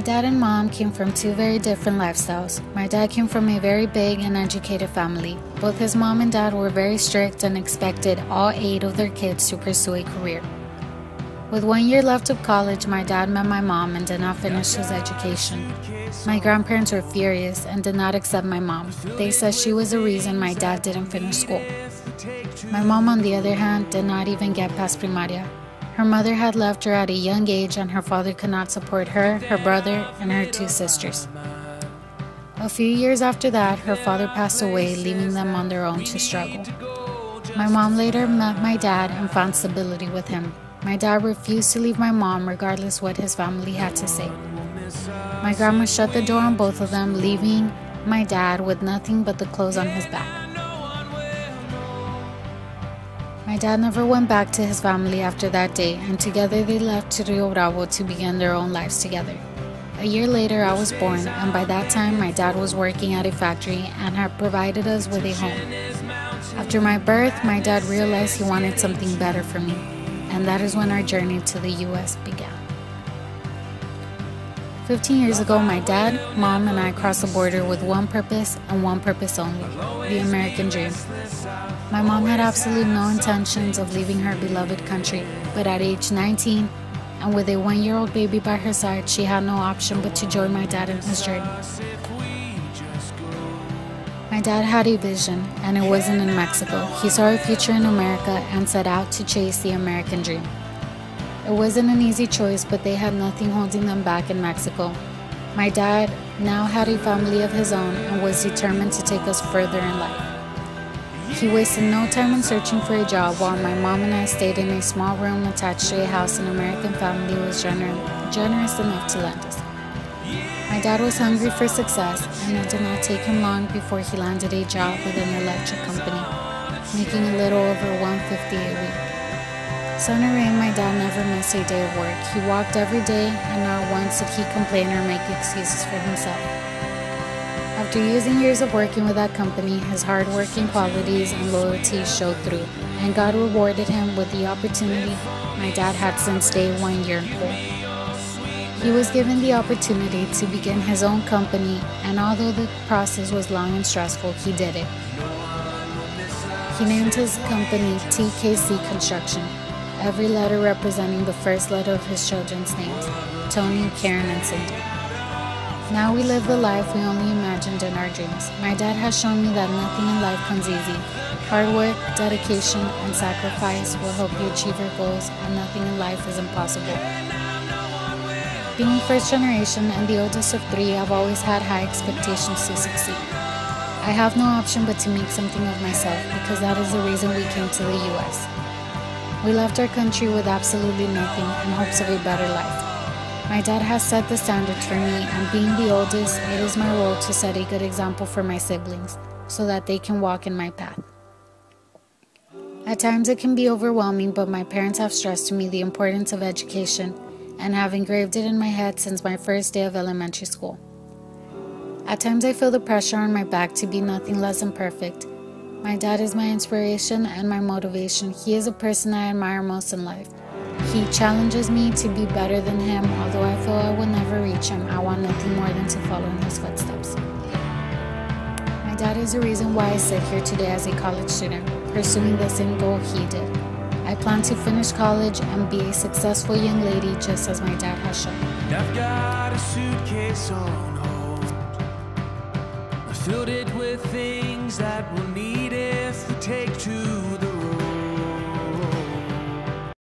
dad and mom came from two very different lifestyles. My dad came from a very big and educated family. Both his mom and dad were very strict and expected all 8 of their kids to pursue a career. With 1 year left of college, my dad met my mom and did not finish his education. My grandparents were furious and did not accept my mom. They said she was the reason my dad didn't finish school. My mom, on the other hand, did not even get past primaria. Her mother had left her at a young age and her father could not support her, her brother, and her 2 sisters. A few years after that, her father passed away, leaving them on their own to struggle. My mom later met my dad and found stability with him. My dad refused to leave my mom regardless what his family had to say. My grandma shut the door on both of them, leaving my dad with nothing but the clothes on his back. My dad never went back to his family after that day, and together they left to Rio Bravo to begin their own lives together. A year later, I was born, and by that time, my dad was working at a factory and had provided us with a home. After my birth, my dad realized he wanted something better for me, and that is when our journey to the U.S. began. 15 years ago, my dad, mom, and I crossed the border with one purpose and one purpose only: the American dream. My mom had absolutely no intentions of leaving her beloved country, but at age 19, and with a 1-year-old baby by her side, she had no option but to join my dad in his journey. My dad had a vision, and it wasn't in Mexico. He saw a future in America and set out to chase the American dream. It wasn't an easy choice, but they had nothing holding them back in Mexico. My dad now had a family of his own and was determined to take us further in life. He wasted no time in searching for a job while my mom and I stayed in a small room attached to a house an American family was generous enough to lend us. My dad was hungry for success, and it did not take him long before he landed a job with an electric company, making a little over $150 a week. Sun or rain, my dad never missed a day of work. He walked every day, and not once did he complain or make excuses for himself. After using years of working with that company, his hard-working qualities and loyalty showed through, and God rewarded him with the opportunity my dad had since day 1 year in school. He was given the opportunity to begin his own company, and although the process was long and stressful, he did it. He named his company TKC Construction, every letter representing the first letter of his children's names: Tony, Karen, and Cindy. Now we live the life we only imagined in our dreams. My dad has shown me that nothing in life comes easy. Hard work, dedication, and sacrifice will help you achieve your goals, and nothing in life is impossible. Being first generation and the oldest of 3, I've always had high expectations to succeed. I have no option but to make something of myself, because that is the reason we came to the U.S. We left our country with absolutely nothing in hopes of a better life. My dad has set the standards for me, and being the oldest, it is my role to set a good example for my siblings so that they can walk in my path. At times it can be overwhelming, but my parents have stressed to me the importance of education and have engraved it in my head since my first day of elementary school. At times I feel the pressure on my back to be nothing less than perfect. My dad is my inspiration and my motivation. He is a person I admire most in life. He challenges me to be better than him. Although I feel I will never reach him, I want nothing more than to follow in his footsteps. My dad is the reason why I sit here today as a college student, pursuing the same goal he did. I plan to finish college and be a successful young lady just as my dad has shown. I've got a suitcase on hold. I filled it with things that we'll need